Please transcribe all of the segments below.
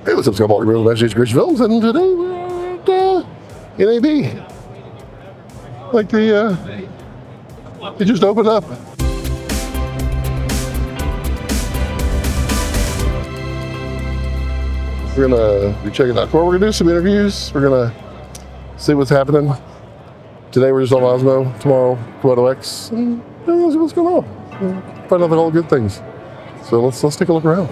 Hey, what's up, Scott Walker, Magic Films, and today we're at NAB. Like it just opened up. We're gonna be checking out Core. We're gonna do some interviews. We're gonna see what's happening. Today we're just on Osmo. Tomorrow, CoreSWX, and see what's going on. Find out all the good things. So let's take a look around.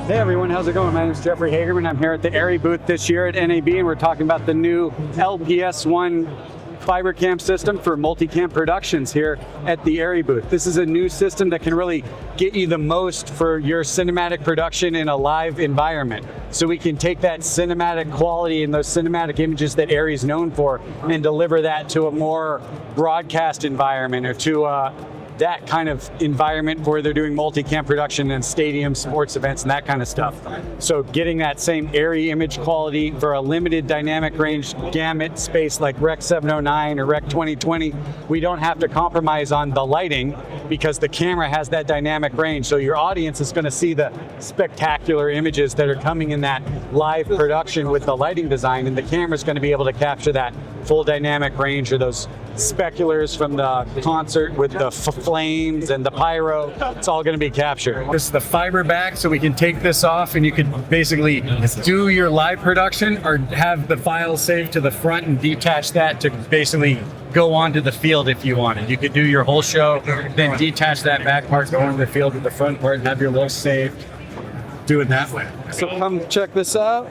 Hey everyone, how's it going? My name is Jeffrey Hagerman. I'm here at the Arri booth this year at NAB, and we're talking about the new LPS1 fiber cam system for multicam productions here at the Arri booth. This is a new system that can really get you the most for your cinematic production in a live environment. So we can take that cinematic quality and those cinematic images that Arri is known for and deliver that to a more broadcast environment or to that kind of environment where they're doing multicam production and stadium sports events and that kind of stuff. So getting that same Arri image quality for a limited dynamic range gamut space like Rec 709 or Rec 2020, we don't have to compromise on the lighting because the camera has that dynamic range. So your audience is going to see the spectacular images that are coming in that live production with the lighting design, and the camera is going to be able to capture that full dynamic range or those speculars from the concert with the flames and the pyro. It's all going to be captured. This is the fiber back, so we can take this off and you can basically do your live production or have the file saved to the front and detach that to basically go onto the field if you wanted. You could do your whole show, then detach that back part, go onto the field with the front part and have your list saved. Do it that way. So come check this out.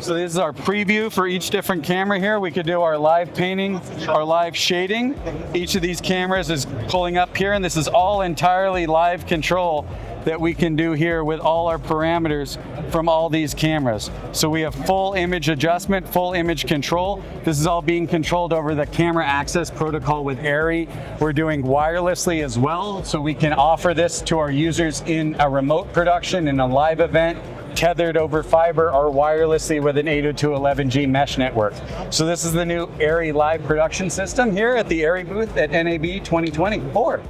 So this is our preview for each different camera here. We could do our live painting, our live shading. Each of these cameras is pulling up here, and this is all entirely live control that we can do here with all our parameters from all these cameras. So we have full image adjustment, full image control. This is all being controlled over the camera access protocol with Arri. We're doing wirelessly as well, so we can offer this to our users in a remote production, in a live event, tethered over fiber or wirelessly with an 802.11g mesh network. So this is the new Arri live production system here at the Arri booth at NAB 2024.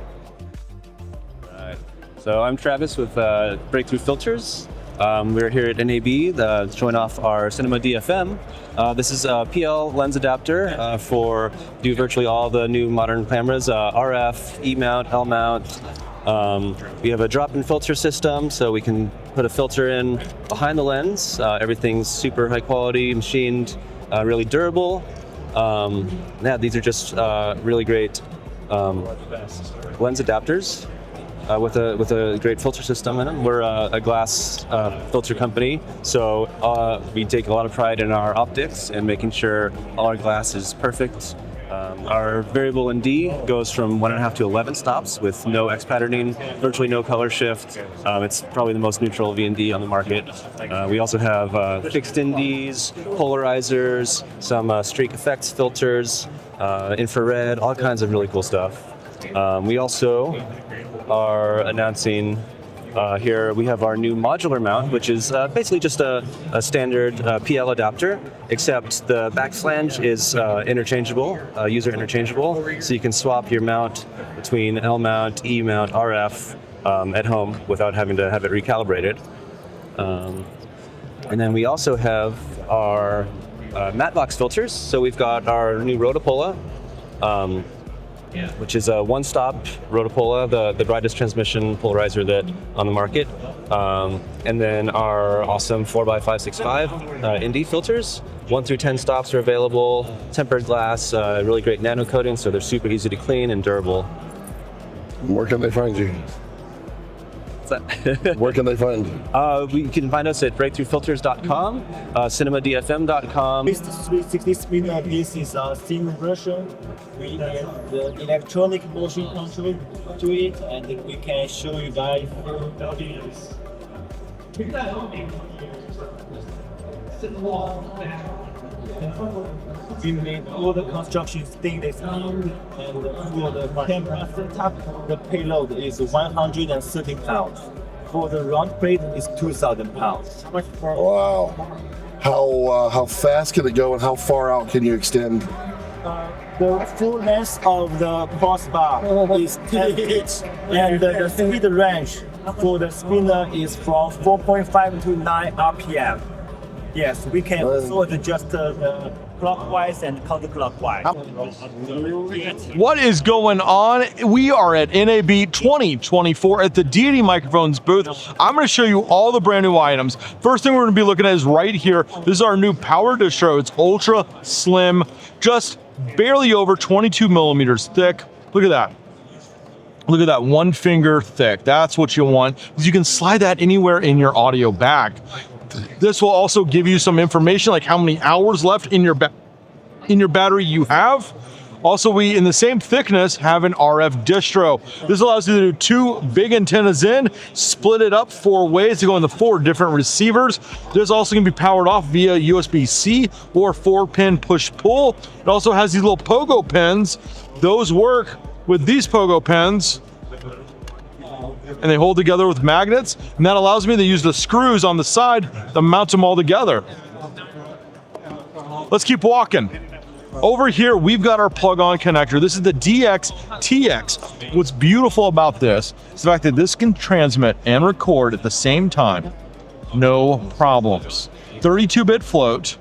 So I'm Travis with Breakthrough Filters. We're here at NAB showing off our Cinema DFM. This is a PL lens adapter for do virtually all the new modern cameras, RF, E-mount, L-mount. We have a drop-in filter system, so we can put a filter in behind the lens. Everything's super high quality, machined, really durable. Yeah, these are just really great lens adapters. With a great filter system in them. We're a glass filter company, so we take a lot of pride in our optics and making sure all our glass is perfect. Our variable ND goes from 1.5 to 11 stops with no X patterning, virtually no color shift. It's probably the most neutral VND on the market. We also have fixed NDs, polarizers, some streak effects filters, infrared, all kinds of really cool stuff. We also are announcing Here we have our new modular mount, which is basically just a standard PL adapter, except the back flange is interchangeable, user interchangeable, so you can swap your mount between L mount, E mount, RF at home without having to have it recalibrated. And then we also have our matte box filters. So we've got our new Rotopola, which is a one-stop Rotopola, the brightest transmission polarizer that on the market. And then our awesome 4x565 ND filters. 1 through 10 stops are available. Tempered glass, really great nano coating, so they're super easy to clean and durable. Where can they find you? Where can they find you? You can find us at breakthroughfilters.com, cinemadfm.com. This 360 spinner, this is a thin version. We add the electronic motion control to it, and we can show you guys. We made all the construction stainless steel, and for the camera setup, the payload is 130 pounds. For the round plate, it's 2,000 pounds. Wow. How fast can it go and how far out can you extend? The full length of the crossbar is 10 feet, and the speed range for the spinner is from 4.5 to 9 RPM. Yes, we can also adjust the clockwise and counterclockwise. What is going on? We are at NAB 2024 at the Deity Microphones booth. I'm going to show you all the brand new items. First thing we're going to be looking at is right here. This is our new power distro. It's ultra slim, just barely over 22 millimeters thick. Look at that. Look at that, 1 finger thick. That's what you want, because you can slide that anywhere in your audio bag. This will also give you some information like how many hours left in your battery you have. Also, we, in the same thickness, have an RF distro. This allows you to do 2 big antennas in, split it up 4 ways to go into 4 different receivers. This also can be powered off via USB-C or 4-pin push-pull. It also has these little pogo pins. Those work with these pogo pins, and they hold together with magnets, and that allows me to use the screws on the side to mount them all together. Let's keep walking. Over here, we've got our plug-on connector. This is the DX-TX. What's beautiful about this is the fact that this can transmit and record at the same time. No problems. 32-bit float.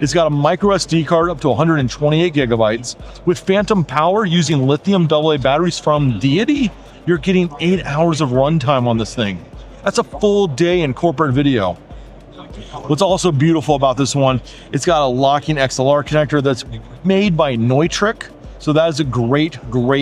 It's got a micro SD card up to 128 gigabytes. With phantom power using lithium AA batteries from Deity, you're getting 8 hours of runtime on this thing. That's a full day in corporate video. What's also beautiful about this one, it's got a locking XLR connector that's made by Neutrik. So that is a great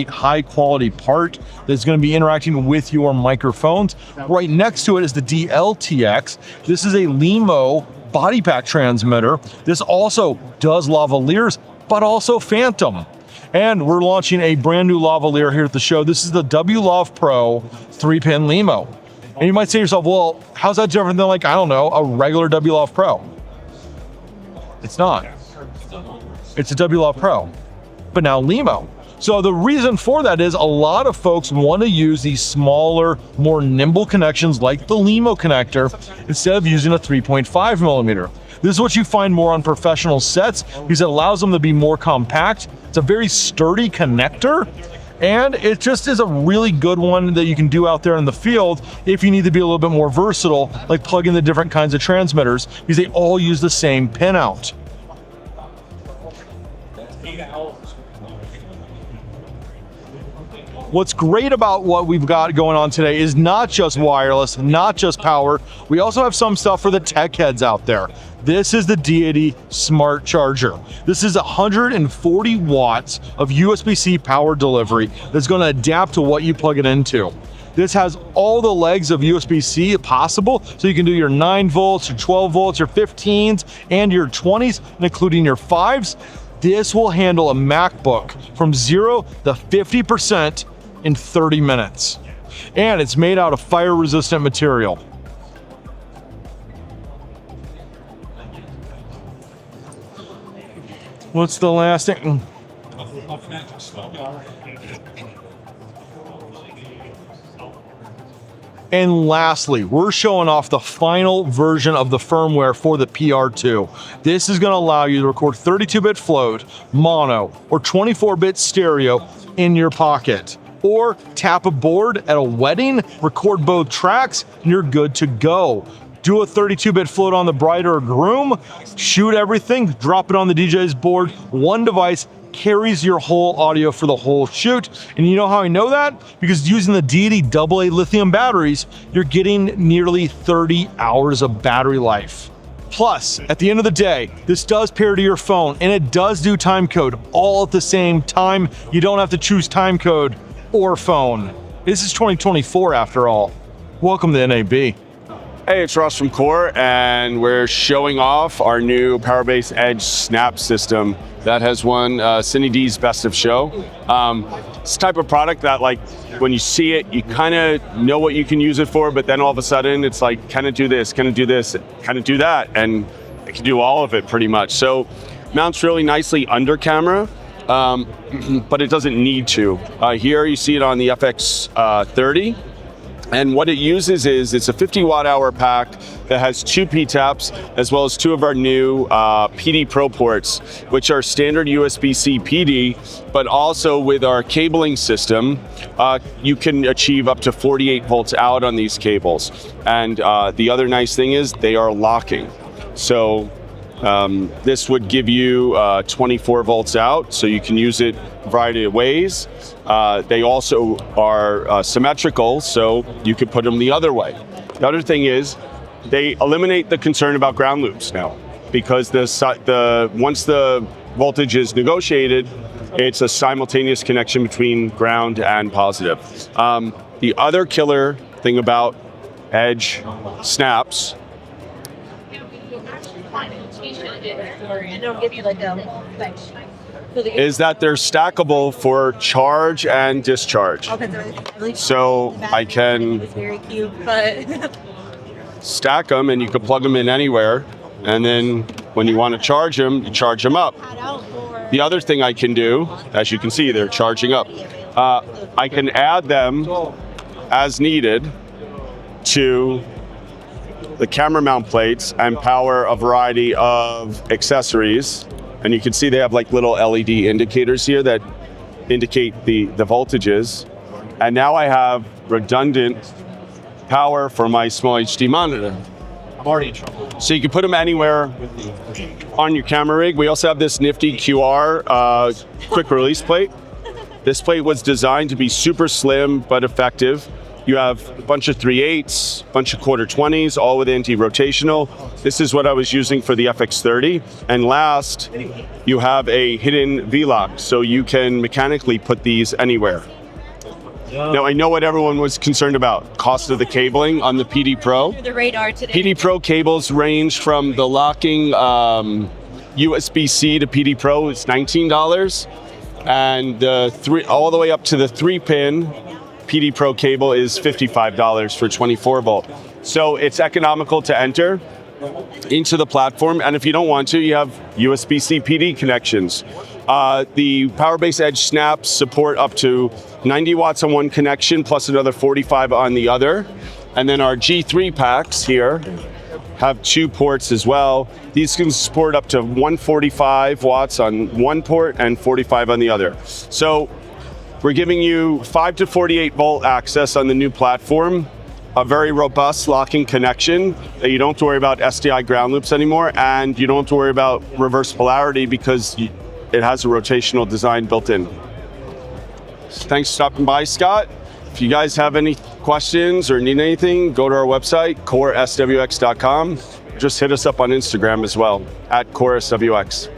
high quality part that's going to be interacting with your microphones. Right next to it is the DLTX. This is a LEMO body pack transmitter. This also does lavaliers, but also phantom. And we're launching a brand new lavalier here at the show. This is the WLAV Pro 3-pin LEMO. And you might say to yourself, well, how's that different than, like, I don't know, a regular WLAV Pro? It's not. It's a WLAV Pro, but now LEMO. So the reason for that is a lot of folks want to use these smaller, more nimble connections like the LEMO connector instead of using a 3.5 millimeter. This is what you find more on professional sets because it allows them to be more compact. It's a very sturdy connector, and it just is a really good one that you can do out there in the field if you need to be a little bit more versatile, like plug in the different kinds of transmitters, because they all use the same pinout. What's great about what we've got going on today is not just wireless, not just power. We also have some stuff for the tech heads out there. This is the Deity Smart Charger. This is 140 watts of USB-C power delivery that's going to adapt to what you plug it into. This has all the legs of USB-C possible, so you can do your 9 volts, your 12 volts, your 15s, and your 20s, including your 5s. This will handle a MacBook from 0 to 50% in 30 minutes. And it's made out of fire-resistant material. What's the last thing? And lastly, we're showing off the final version of the firmware for the PR2. This is going to allow you to record 32-bit float, mono, or 24-bit stereo in your pocket. Or tap a board at a wedding, record both tracks, and you're good to go. Do a 32-bit float on the bride or groom, shoot everything, drop it on the DJ's board, one device, carries your whole audio for the whole shoot. And you know how I know that? Because using the Deity AA lithium batteries, you're getting nearly 30 hours of battery life. Plus, at the end of the day, this does pair to your phone and it does do timecode all at the same time. You don't have to choose timecode or phone. This is 2024 after all. Welcome to NAB. Hey, it's Ross from Core, and we're showing off our new Powerbase Edge Snap system that has won Cine D's Best of Show. It's the type of product that, like, when you see it, you kind of know what you can use it for, but then all of a sudden it's like, can it do this, can it do this, can it do that? And it can do all of it pretty much. So mounts really nicely under camera, but it doesn't need to. Here you see it on the FX30. And what it uses is, it's a 50 watt hour pack that has 2 P-taps, as well as 2 of our new PD Pro ports, which are standard USB-C PD, but also with our cabling system, you can achieve up to 48 volts out on these cables. And the other nice thing is they are locking. So this would give you 24 volts out, so you can use it a variety of ways. They also are symmetrical, so you could put them the other way. The other thing is, they eliminate the concern about ground loops now, because once the voltage is negotiated, it's a simultaneous connection between ground and positive. The other killer thing about Edge Snaps is that they're stackable for charge and discharge. So I can stack them, and you can plug them in anywhere, and then when you want to charge them, you charge them up. The other thing I can do, as you can see, they're charging up. I can add them as needed to the camera mount plates and power a variety of accessories. And you can see they have like little LED indicators here that indicate the voltages. And now I have redundant power for my small HD monitor. I'm already in trouble. So you can put them anywhere on your camera rig. We also have this nifty QR quick release plate. This plate was designed to be super slim but effective. You have a bunch of 3/8, a bunch of 1/4-20s, all with anti-rotational. This is what I was using for the FX30. And last, you have a hidden V-lock, so you can mechanically put these anywhere. Now, I know what everyone was concerned about, cost of the cabling on the PD Pro. The radar today. PD Pro cables range from the locking USB-C to PD Pro is $19, and all the way up to the 3-pin PD Pro cable is $55 for 24 volt. So it's economical to enter into the platform, and if you don't want to, you have USB-C PD connections. The Powerbase Edge Snaps support up to 90 watts on one connection, plus another 45 on the other. And then our G3 packs here have 2 ports as well. These can support up to 145 watts on one port and 45 on the other. So we're giving you 5 to 48 volt access on the new platform, a very robust locking connection that you don't have to worry about SDI ground loops anymore, and you don't have to worry about reverse polarity because it has a rotational design built in. Thanks for stopping by, Scott. If you guys have any questions or need anything, go to our website, CoreSWX.com. Just hit us up on Instagram as well, at CoreSWX.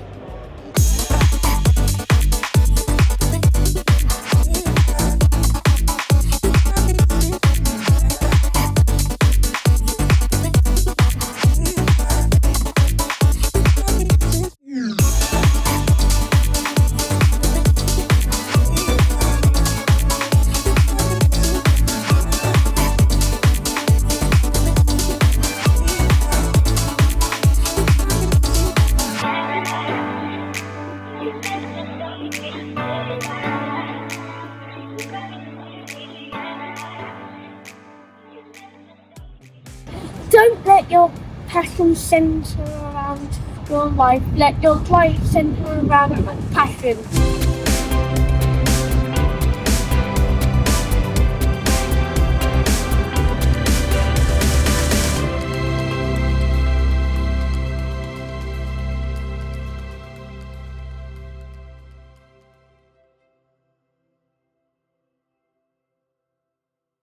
let your passion center around your life. Let your life center around passion.